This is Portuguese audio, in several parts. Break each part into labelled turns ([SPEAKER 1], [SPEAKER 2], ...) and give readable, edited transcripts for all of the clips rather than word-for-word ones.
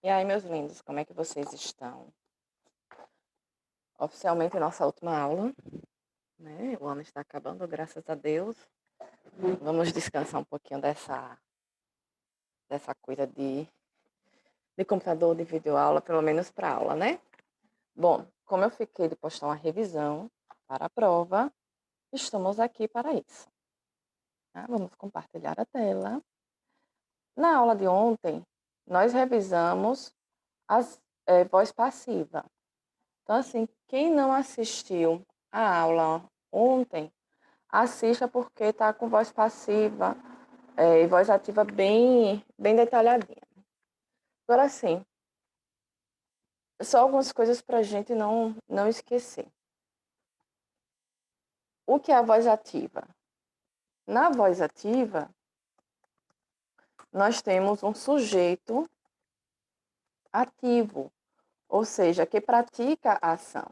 [SPEAKER 1] E aí, meus lindos, como é que vocês estão? Oficialmente, nossa última aula, né? O ano está acabando, graças a Deus. Vamos descansar um pouquinho dessa coisa de computador, de videoaula, pelo menos para aula, né? Bom, como eu fiquei de postar uma revisão para a prova, estamos aqui para isso. Tá? Vamos compartilhar a tela. Na aula de ontem, nós revisamos as voz passiva. Então, assim, quem não assistiu a aula ontem, assista porque está com voz passiva e voz ativa bem detalhadinha. Agora, sim, só algumas coisas para a gente não esquecer. O que é a voz ativa? Na voz ativa, nós temos um sujeito ativo, ou seja, que pratica a ação.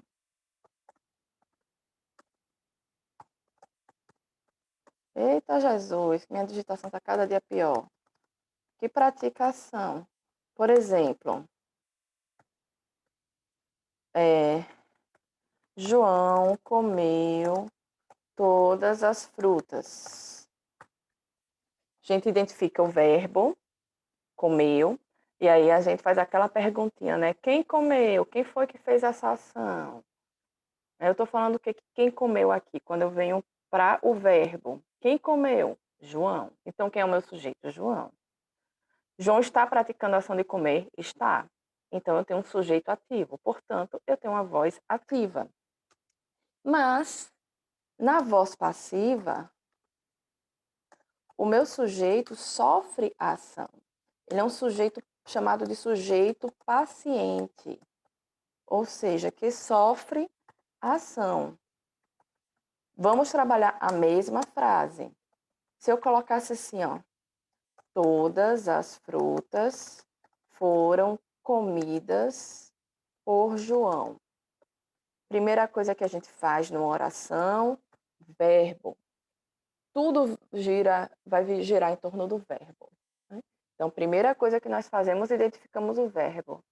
[SPEAKER 1] Eita Jesus, minha digitação está cada dia pior. Que pratica a ação. Por exemplo, João comeu todas as frutas. A gente identifica o verbo, comeu, e aí a gente faz aquela perguntinha, né? Quem comeu? Quem foi que fez essa ação? Eu estou falando que quem comeu aqui, quando eu venho para o verbo. Quem comeu? João. Então, quem é o meu sujeito? João. João está praticando a ação de comer? Está. Então, eu tenho um sujeito ativo. Portanto, eu tenho uma voz ativa. Mas, na voz passiva, o meu sujeito sofre a ação. Ele é um sujeito chamado de sujeito paciente, ou seja, que sofre a ação. Vamos trabalhar a mesma frase. Se eu colocasse assim, ó, todas as frutas foram comidas por João. Primeira coisa que a gente faz numa oração, verbo. Tudo vai girar em torno do verbo. Né? Então, primeira coisa que nós fazemos, identificamos o verbo.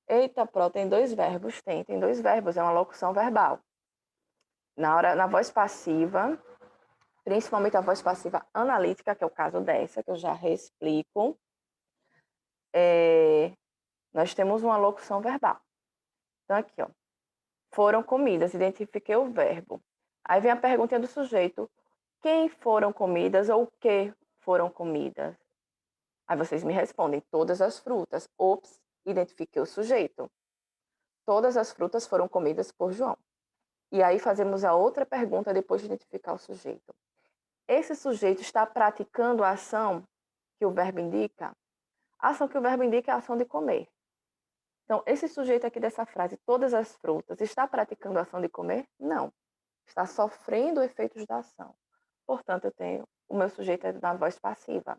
[SPEAKER 1] Eita, tem dois verbos? Tem dois verbos, é uma locução verbal. Na voz passiva, principalmente a voz passiva analítica, que é o caso dessa, que eu já reexplico, nós temos uma locução verbal. Então, aqui, ó, foram comidas, identifiquei o verbo. Aí vem a pergunta do sujeito, quem foram comidas ou o que foram comidas? Aí vocês me respondem, todas as frutas. Ops, identifiquei o sujeito. Todas as frutas foram comidas por João. E aí fazemos a outra pergunta depois de identificar o sujeito. Esse sujeito está praticando a ação que o verbo indica? A ação que o verbo indica é a ação de comer. Então, esse sujeito aqui dessa frase, todas as frutas, está praticando a ação de comer? Não. Está sofrendo efeitos da ação. Portanto, o meu sujeito é na voz passiva.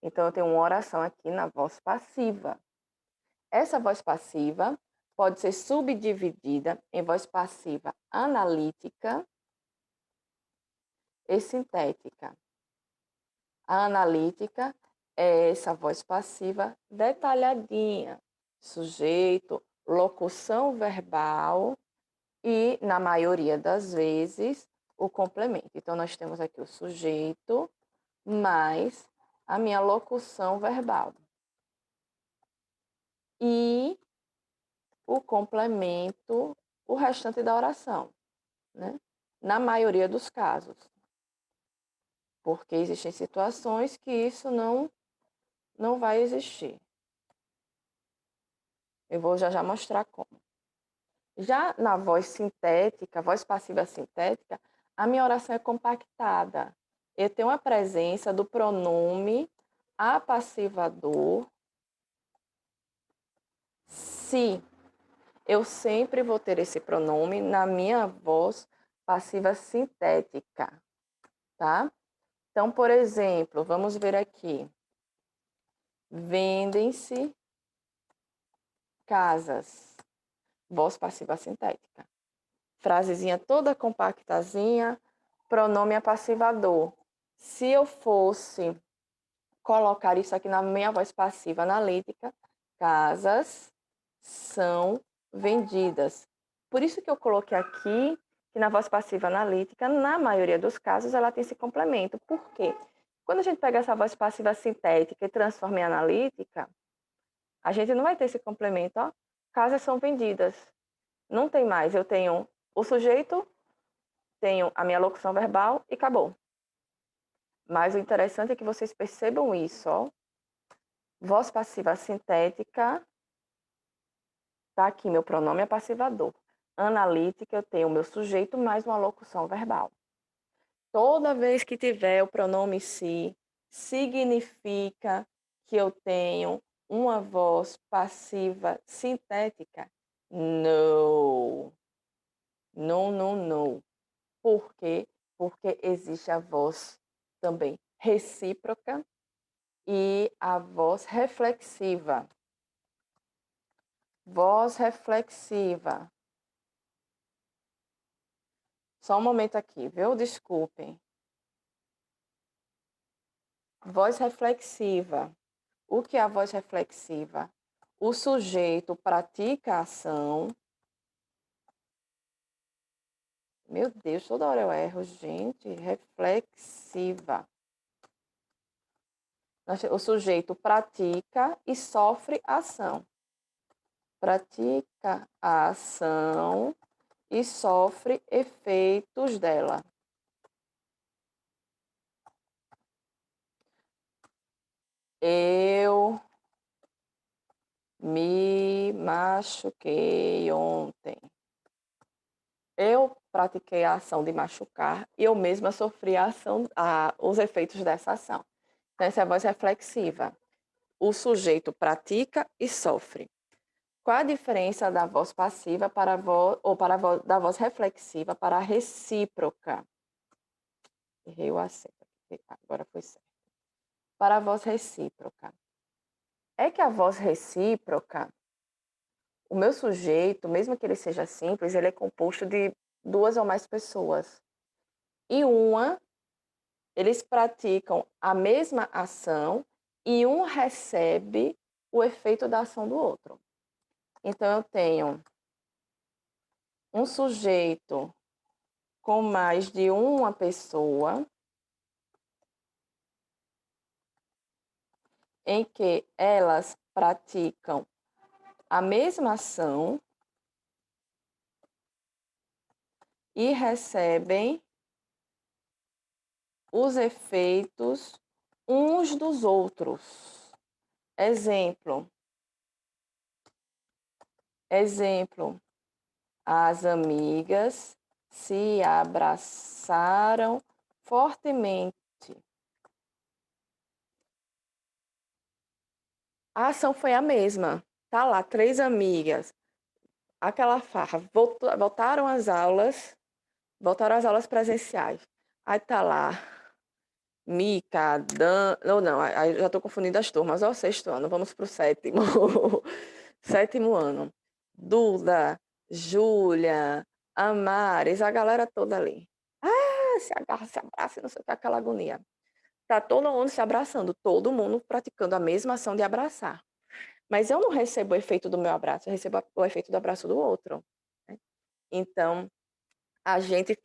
[SPEAKER 1] Então, eu tenho uma oração aqui na voz passiva. Essa voz passiva pode ser subdividida em voz passiva analítica e sintética. A analítica é essa voz passiva detalhadinha, sujeito, locução verbal e, na maioria das vezes, o complemento. Então, nós temos aqui o sujeito mais a minha locução verbal. E o complemento, o restante da oração, né? Na maioria dos casos. Porque existem situações que isso não vai existir. Eu vou já mostrar como. Já na voz sintética, voz passiva sintética, a minha oração é compactada. Eu tenho a presença do pronome apassivador se. Eu sempre vou ter esse pronome na minha voz passiva sintética, tá? Então, por exemplo, vamos ver aqui. Vendem-se casas. Voz passiva sintética. Frasezinha toda compactazinha, pronome apassivador. Se eu fosse colocar isso aqui na minha voz passiva analítica, casas são vendidas. Por isso que eu coloquei aqui que na voz passiva analítica, na maioria dos casos, ela tem esse complemento. Por quê? Quando a gente pega essa voz passiva sintética e transforma em analítica, a gente não vai ter esse complemento, ó. Casas são vendidas. Não tem mais. Eu tenho o sujeito, tenho a minha locução verbal e acabou. Mas o interessante é que vocês percebam isso, ó. Voz passiva sintética, tá aqui meu pronome apassivador. Analítica, eu tenho o meu sujeito mais uma locução verbal. Toda vez que tiver o pronome se, significa que eu tenho uma voz passiva sintética? Não. Não, não, não. Por quê? Porque existe a voz também recíproca e a voz reflexiva. Voz reflexiva. Só um momento aqui, viu? Desculpem. Voz reflexiva. O que é a voz reflexiva? O sujeito pratica a ação. Meu Deus, toda hora eu erro, gente. Reflexiva. O sujeito pratica e sofre a ação. Pratica a ação e sofre efeitos dela. Eu me machuquei ontem. Eu pratiquei a ação de machucar e eu mesma sofri os efeitos dessa ação. Então, essa é a voz reflexiva. O sujeito pratica e sofre. Qual a diferença da voz passiva para da voz reflexiva para a recíproca? Errei o acento. Agora foi certo. Para a voz recíproca. É que a voz recíproca, o meu sujeito, mesmo que ele seja simples, ele é composto de duas ou mais pessoas. E eles praticam a mesma ação e um recebe o efeito da ação do outro. Então, eu tenho um sujeito com mais de uma pessoa, em que elas praticam a mesma ação e recebem os efeitos uns dos outros. Exemplo, as amigas se abraçaram fortemente. A ação foi a mesma. Tá lá, 3 amigas. Aquela farra. Voltaram às aulas presenciais. Aí tá lá, Mica, Dan... Não, aí já tô confundindo as turmas. Ó, o 6º ano, vamos pro 7º. 7º ano. Duda, Júlia, Amares, a galera toda ali. Ah, se agarra, se abraça, não sei o que, aquela agonia. Tá todo mundo se abraçando, todo mundo praticando a mesma ação de abraçar. Mas eu não recebo o efeito do meu abraço, eu recebo o efeito do abraço do outro. Né? Então, a gente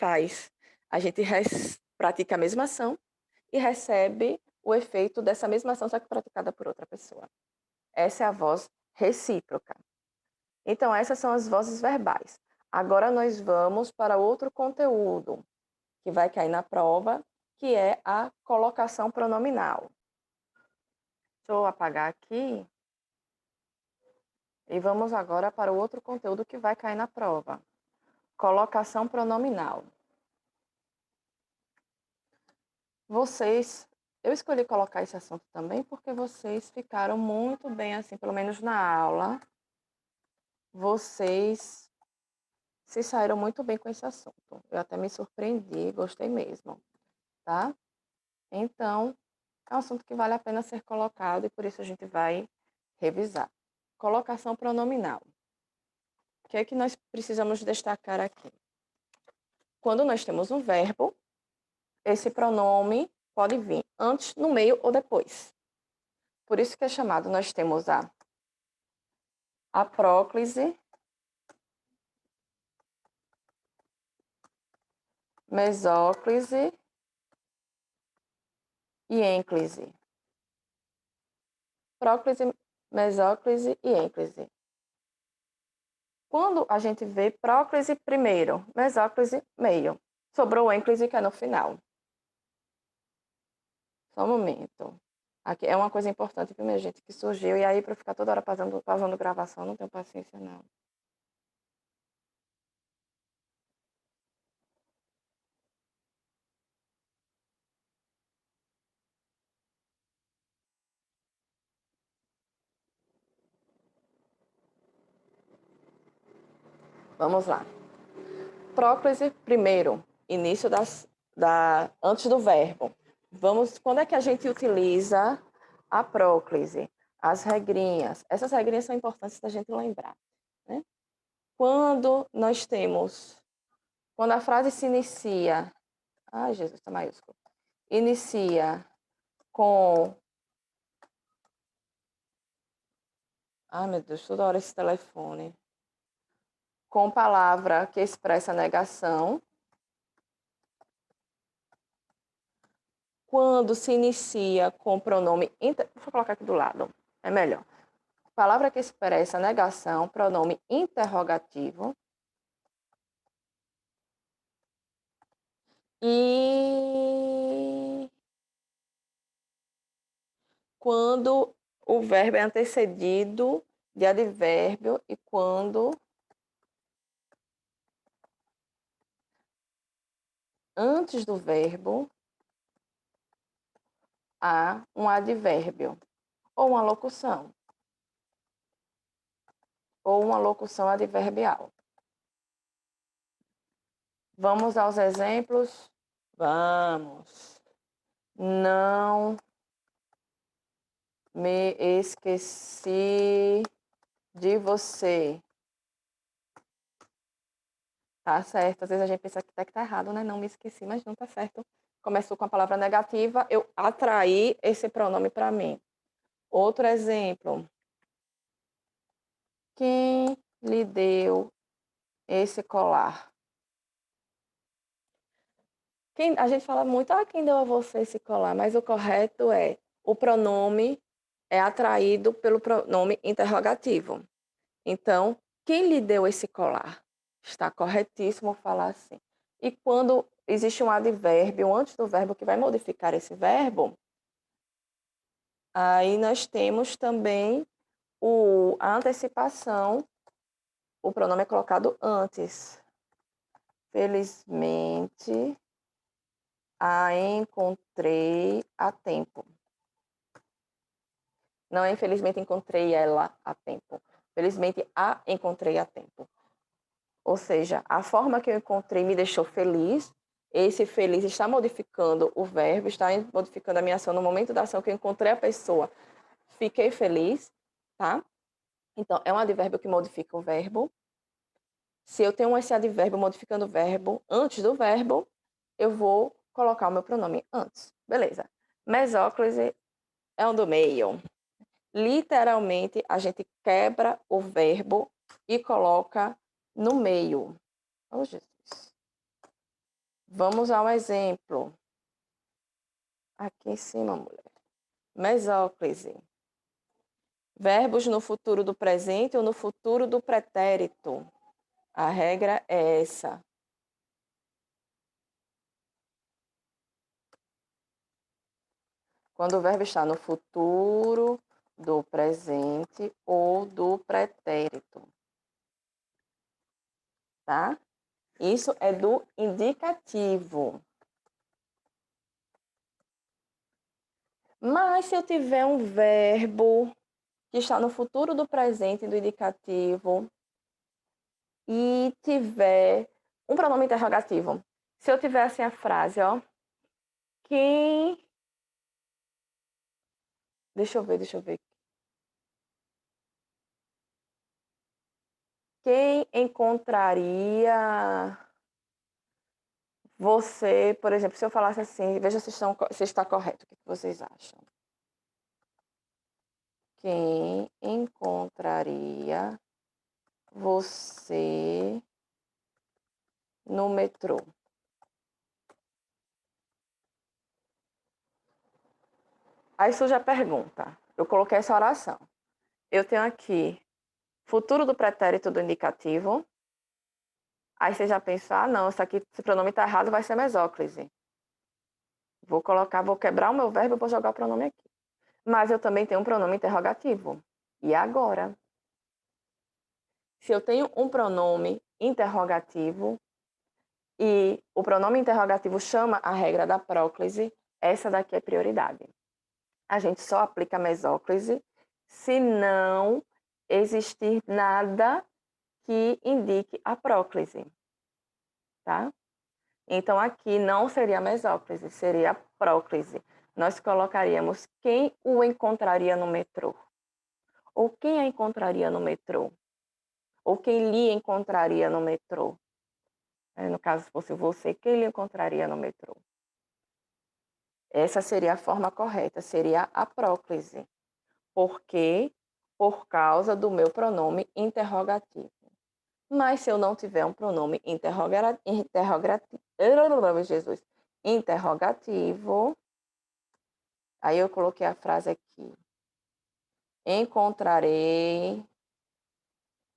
[SPEAKER 1] pratica a mesma ação e recebe o efeito dessa mesma ação, só que praticada por outra pessoa. Essa é a voz recíproca. Então, essas são as vozes verbais. Agora nós vamos para outro conteúdo que vai cair na prova, que é a colocação pronominal. Deixa eu apagar aqui. E vamos agora para o outro conteúdo que vai cair na prova. Colocação pronominal. Eu escolhi colocar esse assunto também porque vocês ficaram muito bem assim, pelo menos na aula. Vocês se saíram muito bem com esse assunto. Eu até me surpreendi, gostei mesmo, tá? Então, é um assunto que vale a pena ser colocado e por isso a gente vai revisar. Colocação pronominal. O que é que nós precisamos destacar aqui? Quando nós temos um verbo, esse pronome pode vir antes, no meio ou depois. Por isso que é chamado, nós temos a a próclise, mesóclise e ênclise. Próclise, mesóclise e ênclise. Quando a gente vê próclise primeiro, mesóclise meio, sobrou ênclise que é no final. Só um momento. Aqui é uma coisa importante, viu, minha gente, que surgiu, e aí para ficar toda hora pausando gravação, não tenho paciência, não. Vamos lá. Próclise primeiro, início antes do verbo. Quando é que a gente utiliza a próclise? As regrinhas. Essas regrinhas são importantes da gente lembrar, né? Quando a frase se inicia, ai Jesus, tá maiúsculo, inicia com, ai meu Deus, toda hora esse telefone, com palavra que expressa negação, quando se inicia com pronome, deixa eu colocar aqui do lado, é melhor. Palavra que expressa negação, pronome interrogativo. E quando o verbo é antecedido de advérbio e quando antes do verbo há um advérbio ou uma locução adverbial. Vamos aos exemplos? Vamos. Não me esqueci de você. Tá certo. Às vezes a gente pensa que tá errado, né? Não me esqueci, mas não tá certo. Começou com a palavra negativa, eu atraí esse pronome para mim. Outro exemplo. Quem lhe deu esse colar? A gente fala muito, quem deu a você esse colar? Mas o correto é, o pronome é atraído pelo pronome interrogativo. Então, quem lhe deu esse colar? Está corretíssimo falar assim. E quando existe um advérbio antes do verbo que vai modificar esse verbo, aí nós temos também a antecipação, o pronome é colocado antes. Felizmente, a encontrei a tempo. Não é infelizmente encontrei ela a tempo. Felizmente a encontrei a tempo. Ou seja, a forma que eu encontrei me deixou feliz. Esse feliz está modificando o verbo, está modificando a minha ação. No momento da ação que eu encontrei a pessoa, fiquei feliz, tá? Então, é um advérbio que modifica o verbo. Se eu tenho esse advérbio modificando o verbo antes do verbo, eu vou colocar o meu pronome antes. Beleza. Mesóclise é um do meio. Literalmente, a gente quebra o verbo e coloca no meio. Oh, Jesus. Vamos ao exemplo. Aqui em cima, mulher. Mesóclise. Verbos no futuro do presente ou no futuro do pretérito. A regra é essa. Quando o verbo está no futuro do presente ou do pretérito. Tá? Isso é do indicativo. Mas se eu tiver um verbo que está no futuro do presente do indicativo e tiver um pronome interrogativo. Se eu tiver assim a frase, ó, quem... Deixa eu ver. Quem encontraria você, por exemplo, se eu falasse assim, veja se está correto, o que vocês acham? Quem encontraria você no metrô. Aí surge a pergunta. Eu coloquei essa oração. Eu tenho aqui futuro do pretérito do indicativo. Aí você já pensa, ah, não, esse pronome está errado, vai ser mesóclise. Vou quebrar o meu verbo e vou jogar o pronome aqui. Mas eu também tenho um pronome interrogativo. E agora? Se eu tenho um pronome interrogativo e o pronome interrogativo chama a regra da próclise, essa daqui é prioridade. A gente só aplica a mesóclise se não existir nada que indique a próclise, tá? Então, aqui não seria a mesóclise, seria a próclise. Nós colocaríamos quem o encontraria no metrô. Ou quem a encontraria no metrô. Ou quem lhe encontraria no metrô. No caso, se fosse você, quem lhe encontraria no metrô. Essa seria a forma correta, seria a próclise. Por quê? Por causa do meu pronome interrogativo. Mas se eu não tiver um pronome interrogativo, aí eu coloquei a frase aqui. Encontrarei,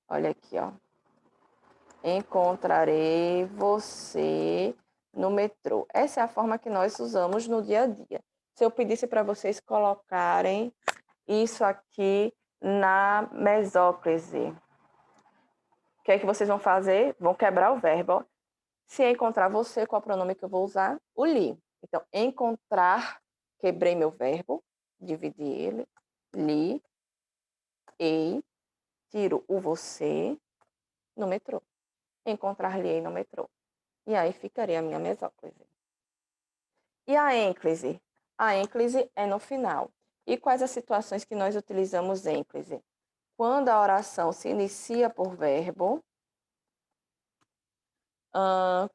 [SPEAKER 1] olha aqui, ó. Encontrarei você no metrô. Essa é a forma que nós usamos no dia a dia. Se eu pedisse para vocês colocarem isso aqui na mesóclise, o que é que vocês vão fazer? Vão quebrar o verbo, ó. Se encontrar você, qual é o pronome que eu vou usar? O li. Então, encontrar, quebrei meu verbo, dividi ele, li, ei, tiro o você no metrô. Encontrar-lhe no metrô. E aí ficaria a minha mesóclise. E a ênclise? A ênclise é no final. E quais as situações que nós utilizamos ênclise? Quando a oração se inicia por verbo,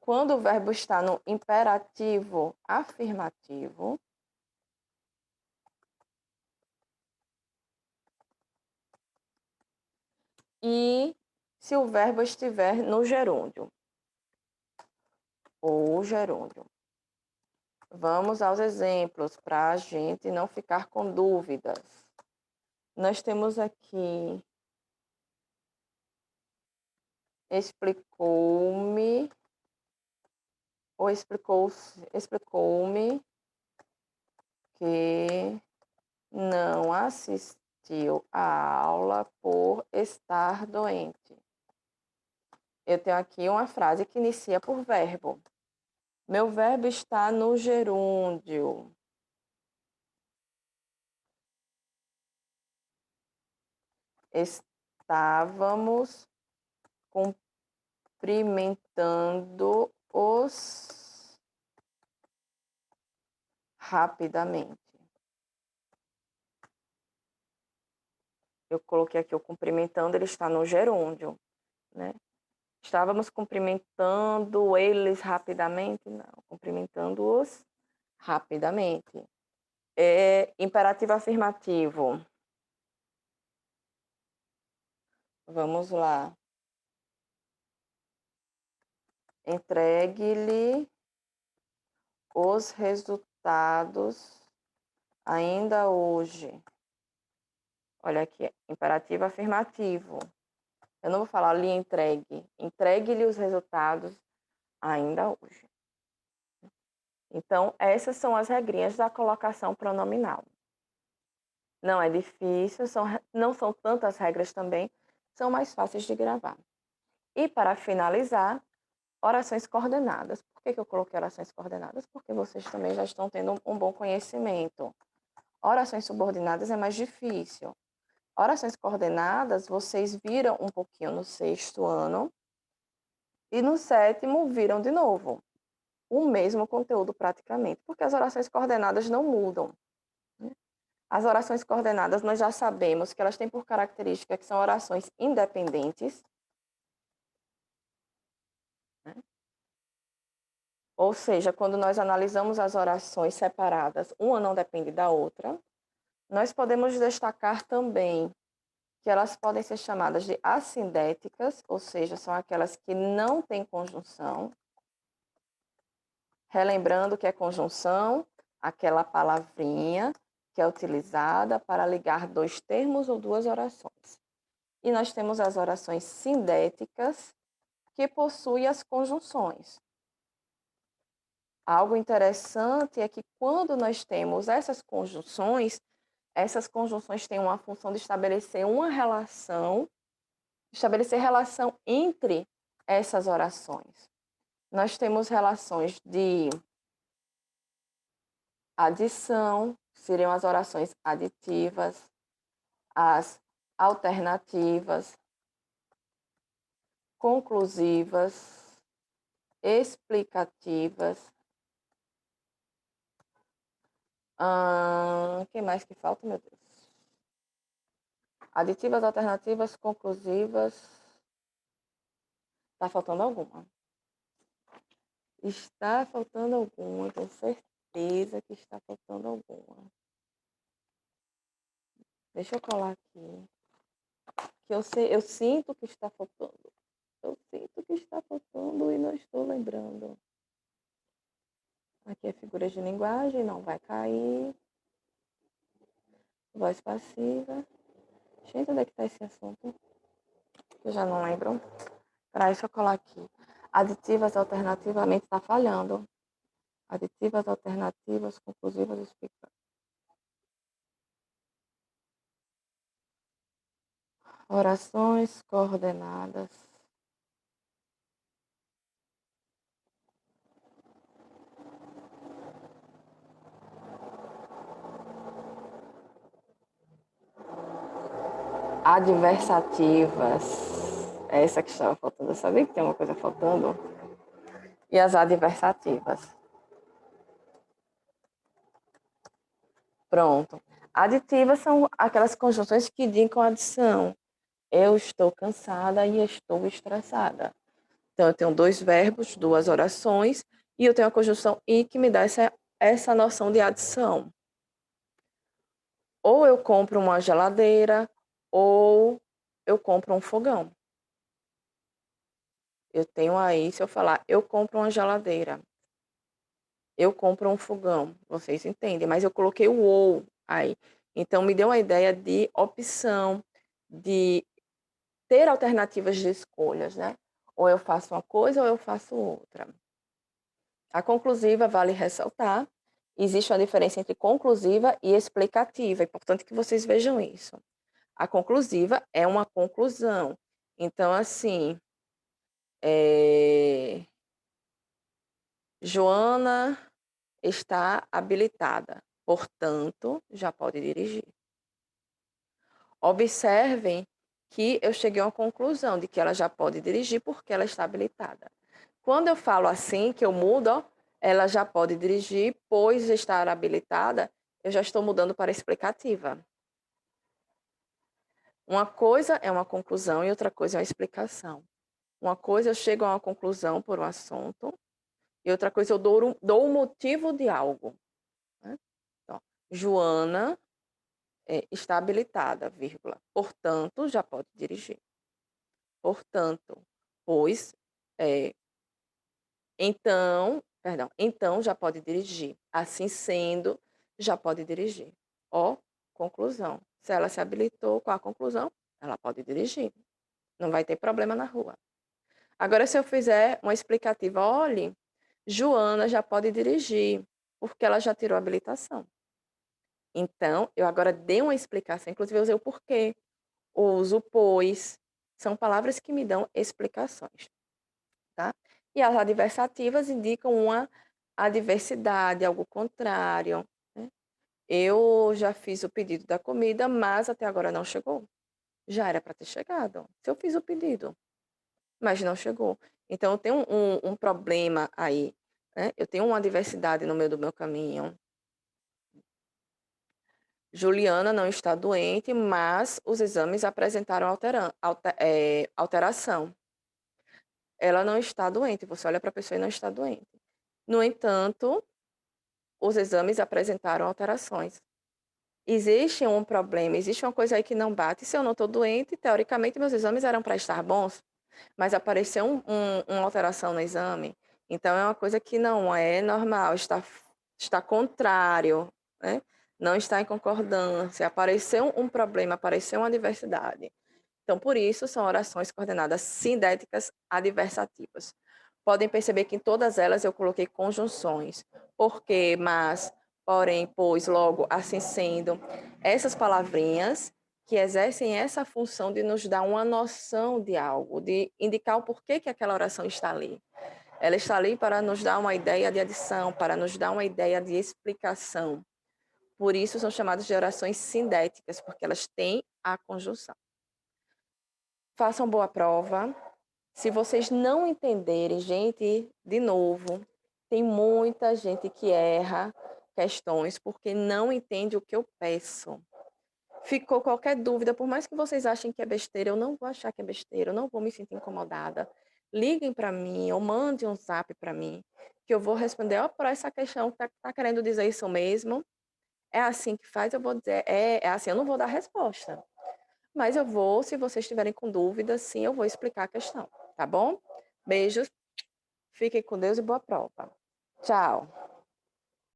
[SPEAKER 1] quando o verbo está no imperativo afirmativo, e se o verbo estiver no gerúndio ou gerúndio. Vamos aos exemplos para a gente não ficar com dúvidas. Nós temos aqui explicou-me ou explicou-me que não assistiu à aula por estar doente. Eu tenho aqui uma frase que inicia por verbo. Meu verbo está no gerúndio. Estávamos cumprimentando-os rapidamente. Eu coloquei aqui o cumprimentando, ele está no gerúndio, né? Estávamos cumprimentando eles rapidamente? Não, cumprimentando-os rapidamente. Imperativo afirmativo. Vamos lá. Entregue-lhe os resultados ainda hoje. Olha aqui, imperativo afirmativo. Eu não vou falar lhe entregue. Entregue-lhe os resultados ainda hoje. Então, essas são as regrinhas da colocação pronominal. Não é difícil, não são tantas regras também, são mais fáceis de gravar. E para finalizar, orações coordenadas. Por que eu coloquei orações coordenadas? Porque vocês também já estão tendo um bom conhecimento. Orações subordinadas é mais difícil. Orações coordenadas, vocês viram um pouquinho no 6º ano e no 7º viram de novo. O mesmo conteúdo praticamente, porque as orações coordenadas não mudam. As orações coordenadas, nós já sabemos que elas têm por característica que são orações independentes, né? Ou seja, quando nós analisamos as orações separadas, uma não depende da outra. Nós podemos destacar também que elas podem ser chamadas de assindéticas, ou seja, são aquelas que não têm conjunção. Relembrando que é conjunção, aquela palavrinha que é utilizada para ligar dois termos ou duas orações. E nós temos as orações sindéticas, que possuem as conjunções. Algo interessante é que quando nós temos essas conjunções têm uma função de estabelecer uma relação, estabelecer relação entre essas orações. Nós temos relações de adição, seriam as orações aditivas, as alternativas, conclusivas, explicativas. O que mais que falta, meu Deus? Aditivas, alternativas, conclusivas. Está faltando alguma? Está faltando alguma, tenho certeza que está faltando alguma. Deixa eu colar aqui. Que eu sinto que está faltando. Eu sinto que está faltando e não estou lembrando. Aqui é figuras de linguagem, não vai cair. Voz passiva. Gente, onde é que está esse assunto? Eu já não lembro. Peraí, deixa eu colar aqui. Aditivas alternativamente está falhando. Aditivas alternativas, conclusivas, explicativas. Orações coordenadas. Adversativas. É essa que estava faltando. Eu sabia que tem uma coisa faltando. E as adversativas. Pronto. Aditivas são aquelas conjunções que indicam adição. Eu estou cansada e estou estressada. Então, eu tenho dois verbos, duas orações, e eu tenho a conjunção e que me dá essa noção de adição. Ou eu compro uma geladeira, ou eu compro um fogão. Eu tenho aí, se eu falar, eu compro uma geladeira, eu compro um fogão, vocês entendem, mas eu coloquei o ou aí. Então, me deu uma ideia de opção, de ter alternativas de escolhas, né? Ou eu faço uma coisa ou eu faço outra. A conclusiva, vale ressaltar, existe uma diferença entre conclusiva e explicativa. É importante que vocês vejam isso. A conclusiva é uma conclusão. Então, assim, Joana está habilitada, portanto, já pode dirigir. Observem que eu cheguei a uma conclusão de que ela já pode dirigir porque ela está habilitada. Quando eu falo assim, que eu mudo, ó, ela já pode dirigir, pois estar habilitada, eu já estou mudando para explicativa. Uma coisa é uma conclusão e outra coisa é uma explicação. Uma coisa eu chego a uma conclusão por um assunto e outra coisa eu dou o motivo de algo. Né? Então, Joana está habilitada, vírgula. Portanto, já pode dirigir. Portanto, pois, então já pode dirigir. Assim sendo, já pode dirigir. Ó, conclusão. Se ela se habilitou com a conclusão, ela pode dirigir. Não vai ter problema na rua. Agora, se eu fizer uma explicativa, olhe, Joana já pode dirigir, porque ela já tirou a habilitação. Então, eu agora dei uma explicação, inclusive eu usei o porquê, uso pois, são palavras que me dão explicações, tá? E as adversativas indicam uma adversidade, algo contrário, né? Eu já fiz o pedido da comida, mas até agora não chegou. Já era para ter chegado. Se eu fiz o pedido, mas não chegou. Então, eu tenho um problema aí, né? Eu tenho uma adversidade no meio do meu caminho. Juliana não está doente, mas os exames apresentaram alteração. Ela não está doente, você olha para a pessoa e não está doente. No entanto, os exames apresentaram alterações. Existe um problema, existe uma coisa aí que não bate. Se eu não estou doente, teoricamente meus exames eram para estar bons, mas apareceu uma alteração no exame. Então é uma coisa que não é normal, está contrário, né? Não está em concordância. Apareceu um problema, apareceu uma adversidade. Então, por isso, são orações coordenadas sindéticas adversativas. Podem perceber que em todas elas eu coloquei conjunções. Porque, mas, porém, pois, logo, assim sendo. Essas palavrinhas que exercem essa função de nos dar uma noção de algo, de indicar o porquê que aquela oração está ali. Ela está ali para nos dar uma ideia de adição, para nos dar uma ideia de explicação. Por isso são chamadas de orações sindéticas, porque elas têm a conjunção. Façam boa prova. Se vocês não entenderem, gente, de novo, tem muita gente que erra questões porque não entende o que eu peço. Ficou qualquer dúvida, por mais que vocês achem que é besteira, eu não vou achar que é besteira, eu não vou me sentir incomodada. Liguem para mim ou mandem um zap para mim, que eu vou responder, ó, por essa questão, tá querendo dizer isso mesmo? É assim que faz? Eu vou dizer, é assim, eu não vou dar resposta. Mas eu vou, se vocês estiverem com dúvidas, sim, eu vou explicar a questão, tá bom? Beijos, fiquem com Deus e boa prova. Tchau.